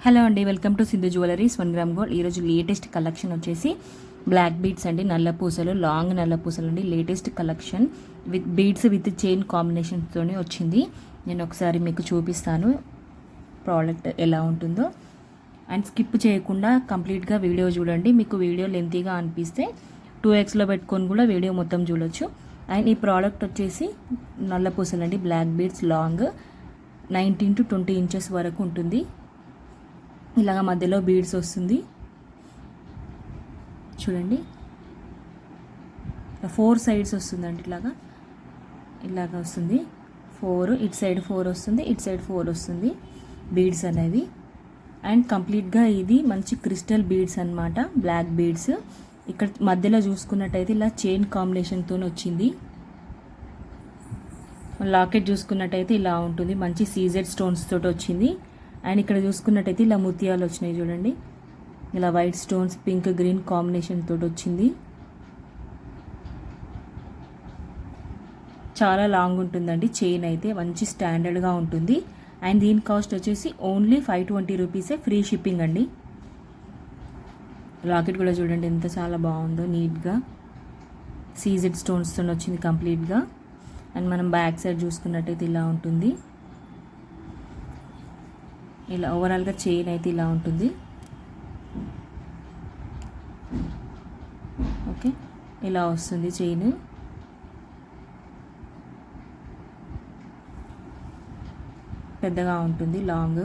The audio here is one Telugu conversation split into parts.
హలో అండి, welcome to Sindhu jewelleries 1 gram gold. ఈరోజు లేటెస్ట్ కలెక్షన్ వచ్చేసి బ్లాక్ బీడ్స్ అండి, నల్ల పూసలు, లాంగ్ నల్ల పూసలు అండి. Latest collection with beads with chain కాంబినేషన్తోనే వచ్చింది. నేను ఒకసారి మీకు చూపిస్తాను ప్రోడక్ట్ ఎలా ఉంటుందో. అండ్ స్కిప్ చేయకుండా కంప్లీట్గా వీడియో చూడండి. మీకు వీడియో లెంతీగా అనిపిస్తే 2xలో పెట్టుకొని కూడా వీడియో మొత్తం చూడొచ్చు. అండ్ ఈ ప్రోడక్ట్ వచ్చేసి నల్ల పూసలు అండి, black beads long 19 to 20 inches వరకు ఉంటుంది. ఇలాగ మధ్యలో బీడ్స్ వస్తుంది చూడండి. 4 సైడ్స్ వస్తుందండి, ఇలాగ వస్తుంది. 4 ఇటు సైడ్ 4 వస్తుంది, ఇటు సైడ్ 4 వస్తుంది బీడ్స్ అనేవి. అండ్ కంప్లీట్గా ఇది మంచి క్రిస్టల్ బీడ్స్ అన్నమాట, బ్లాక్ బీడ్స్. ఇక్కడ మధ్యలో చూసుకున్నట్టయితే ఇలా చైన్ కాంబినేషన్తో వచ్చింది. లాకెట్ చూసుకున్నట్టయితే ఇలా ఉంటుంది, మంచి సీజెడ్ స్టోన్స్ తోటి వచ్చింది. అండ్ ఇక్కడ చూసుకున్నట్టయితే ఇలా ముత్యాలు వచ్చినాయి చూడండి. ఇలా white stones, pink green combination తోటి వచ్చింది. చాలా లాంగ్ ఉంటుందండి చైన్ అయితే, మంచి స్టాండర్డ్గా ఉంటుంది. అండ్ దీని కాస్ట్ వచ్చేసి ఓన్లీ 520 రూపీసే, ఫ్రీ షిప్పింగ్ అండి. లాకెట్ కూడా చూడండి ఎంత చాలా బాగుందో, నీట్గా సీజెడ్ స్టోన్స్తో వచ్చింది కంప్లీట్గా. అండ్ మనం బ్యాక్ సైడ్ చూసుకున్నట్టయితే ఇలా ఉంటుంది. ఇలా ఓవరాల్గా చైన్ అయితే ఇలా ఉంటుంది. ఓకే, ఇలా వస్తుంది చైన్. పెద్దగా ఉంటుంది, లాంగ్.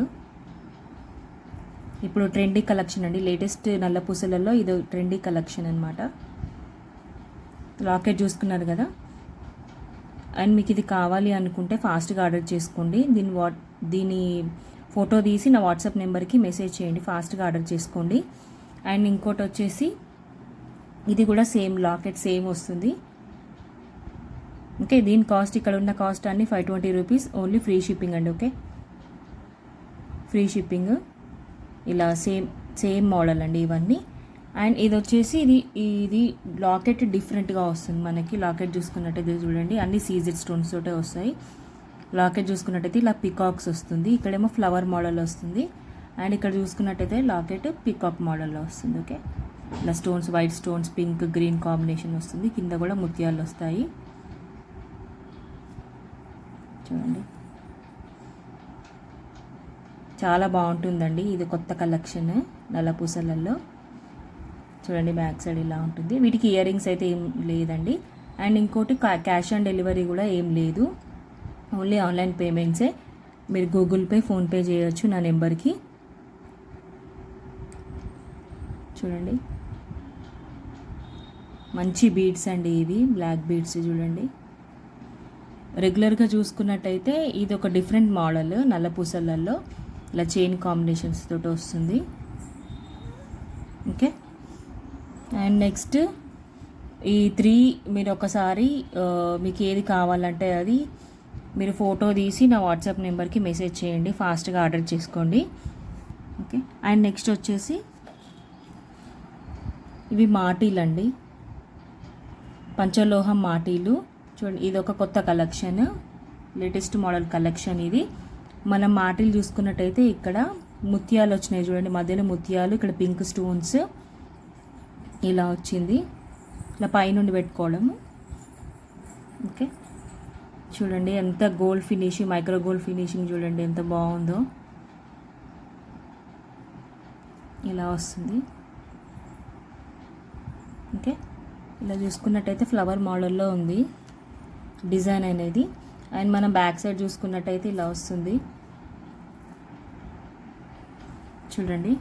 ఇప్పుడు ట్రెండీ కలెక్షన్ అండి, లేటెస్ట్ నల్ల పూసలలో ఇది ట్రెండీ కలెక్షన్ అనమాట. లాకెట్ చూసుకున్నారు కదా. అండ్ మీకు ఇది కావాలి అనుకుంటే ఫాస్ట్గా ఆర్డర్ చేసుకోండి. దీని ఫోటో తీసి నా వాట్సాప్ నెంబర్కి మెసేజ్ చేయండి, ఫాస్ట్గా ఆర్డర్ చేసుకోండి. అండ్ ఇంకోటి వచ్చేసి ఇది కూడా సేమ్ లాకెట్ సేమ్ వస్తుంది. ఓకే, దీని కాస్ట్ ఇక్కడ ఉన్న కాస్ట్ అన్ని 520 రూపీస్, ఓన్లీ ఫ్రీ షిప్పింగ్ అండి. Okay, free shipping. ఇలా సేమ్ మోడల్ అండి ఇవన్నీ. అండ్ ఇది వచ్చేసి ఇది లాకెట్ డిఫరెంట్గా వస్తుంది మనకి. లాకెట్ చూసుకున్నట్టయితే చూడండి, అన్ని సీజెడ్ స్టోన్స్ తోటే వస్తాయి. లాకెట్ చూసుకున్నట్టయితే ఇలా పికాక్స్ వస్తుంది, ఇక్కడేమో ఫ్లవర్ మోడల్ వస్తుంది. అండ్ ఇక్కడ చూసుకున్నట్టయితే లాకెట్ పికాక్ మోడల్లో వస్తుంది. ఓకే, ఇలా stones, white stones, pink green combination వస్తుంది. కింద కూడా ముత్యాలు వస్తాయి చూడండి. చాలా బాగుంటుందండి, ఇది కొత్త కలెక్షన్ నల్ల పూసలలో. చూడండి బ్యాక్ సైడ్ ఇలా ఉంటుంది. వీటికి ఇయర్ రింగ్స్ అయితే ఏం లేదండి. అండ్ ఇంకోటి క్యాష్ ఆన్ డెలివరీ కూడా ఏం లేదు, ఓన్లీ ఆన్లైన్ పేమెంట్సే. మీరు గూగుల్ పే, ఫోన్పే చేయొచ్చు నా నెంబర్కి. చూడండి మంచి బీడ్స్ అండి ఇవి, బ్లాక్ బీడ్స్ చూడండి. రెగ్యులర్గా చూసుకున్నట్టయితే ఇది ఒక డిఫరెంట్ మోడల్ నల్ల పూసలలో, ఇలా చైన్ కాంబినేషన్స్ తోటి వస్తుంది. ఓకే, అండ్ నెక్స్ట్ ఈ 3 మీరు ఒకసారి మీకు ఏది కావాలంటే అది మీరు ఫోటో తీసి నా వాట్సాప్ నెంబర్కి మెసేజ్ చేయండి, ఫాస్ట్గా ఆర్డర్ చేసుకోండి. ఓకే, అండ్ నెక్స్ట్ వచ్చేసి ఇవి మాటీలు అండి, పంచలోహం మాటీలు. చూడండి, ఇది ఒక కొత్త కలెక్షన్, లేటెస్ట్ మోడల్ కలెక్షన్ ఇది. మనం మాటీలు చూసుకున్నట్టయితే ఇక్కడ ముత్యాలు వచ్చినాయి చూడండి, మధ్యలో ముత్యాలు, ఇక్కడ పింక్ స్టోన్స్ ఇలా వచ్చింది. ఇలా పైనుండి పెట్టుకోవడము. ఓకే, చూడండి ఎంత gold finishing, micro gold finishing చూడండి ఎంత బాగుందో. ఇలా వస్తుంది. ఓకే, ఇలా చూసుకున్నట్టయితే ఫ్లవర్ మోడల్లో ఉంది డిజైన్ అనేది. అండ్ మనం బ్యాక్ సైడ్ చూసుకున్నట్టయితే ఇలా వస్తుంది చూడండి.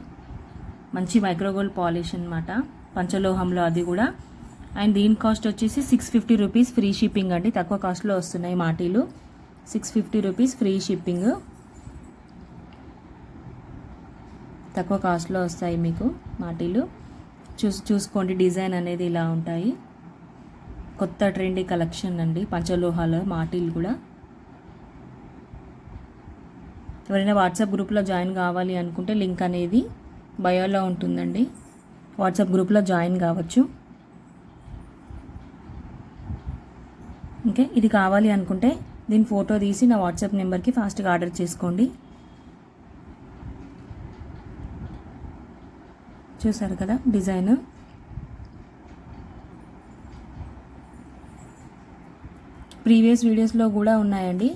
మంచి మైక్రో గోల్డ్ పాలిష్ అనమాట, పంచలోహంలో అది కూడా. అండ్ దీని కాస్ట్ వచ్చేసి 650 రూపీస్, ఫ్రీ షిప్పింగ్ అండి. తక్కువ కాస్ట్లో వస్తున్నాయి మాటీలు, 650 రూపీస్ ఫ్రీ షిప్పింగ్. తక్కువ కాస్ట్లో వస్తాయి మీకు మాటీలు. చూసుకోండి, డిజైన్ అనేది ఇలా ఉంటాయి. కొత్త ట్రెండీ కలెక్షన్ అండి, పంచలోహాల మాటీలు కూడా. ఎవరైనా వాట్సాప్ గ్రూప్లో జాయిన్ కావాలి అనుకుంటే లింక్ అనేది బయోలో ఉంటుందండి, వాట్సాప్ గ్రూప్లో జాయిన్ కావచ్చు. ఓకే, ఇది కావాలి అనుకుంటే దీని ఫోటో తీసి నా వాట్సాప్ నెంబర్కి ఫాస్ట్గా ఆర్డర్ చేసుకోండి. చూసారు కదా డిజైన్. ప్రీవియస్ వీడియోస్లో కూడా ఉన్నాయండి,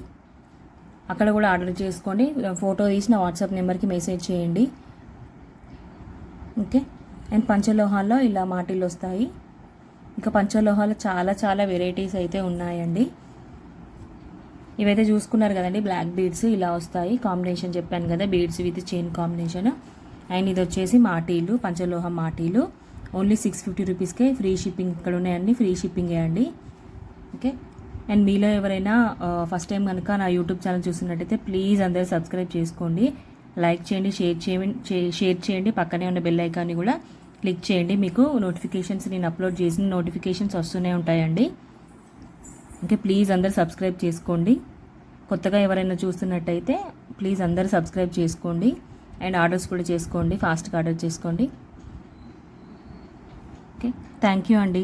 అక్కడ కూడా ఆర్డర్ చేసుకోండి. ఫోటో తీసి నా వాట్సాప్ నెంబర్కి మెసేజ్ చేయండి. ఓకే. అండ్ పంచలోహాల్లో ఇలా మాటిలు వస్తాయి. ఇంకా పంచలోహాలు చాలా చాలా వెరైటీస్ అయితే ఉన్నాయండి. ఇవైతే చూసుకున్నారు కదండి, బ్లాక్ బీడ్స్ ఇలా వస్తాయి. కాంబినేషన్ చెప్పాను కదా, beads with chain combination. And ఇది వచ్చేసి మాటీలు, పంచలోహం మాటీలు. ఓన్లీ 650 రూపీస్కే ఫ్రీ షిప్పింగ్ ఇక్కడ ఉన్నాయండి, ఫ్రీ షిప్పింగే అండి. ఓకే. అండ్ మీలో ఎవరైనా ఫస్ట్ టైం కనుక నా యూట్యూబ్ ఛానల్ చూస్తున్నట్టయితే ప్లీజ్ అందరూ సబ్స్క్రైబ్ చేసుకోండి, లైక్ చేయండి, షేర్ చేయండి. పక్కనే ఉన్న బెల్ ఐకాన్ని కూడా క్లిక్ చేయండి. మీకు నోటిఫికేషన్స్, నేను అప్లోడ్ చేసిన నోటిఫికేషన్స్ వస్తూనే ఉంటాయండి. ఓకే. ప్లీజ్ అందరూ సబ్స్క్రైబ్ చేసుకోండి. కొత్తగా ఎవరైనా చూస్తున్నట్టయితే ప్లీజ్ అందరూ సబ్స్క్రైబ్ చేసుకోండి. అండ్ ఆర్డర్స్ కూడా చేసుకోండి, ఫాస్ట్గా ఆర్డర్ చేసుకోండి. ఓకే. థ్యాంక్ యూ అండి.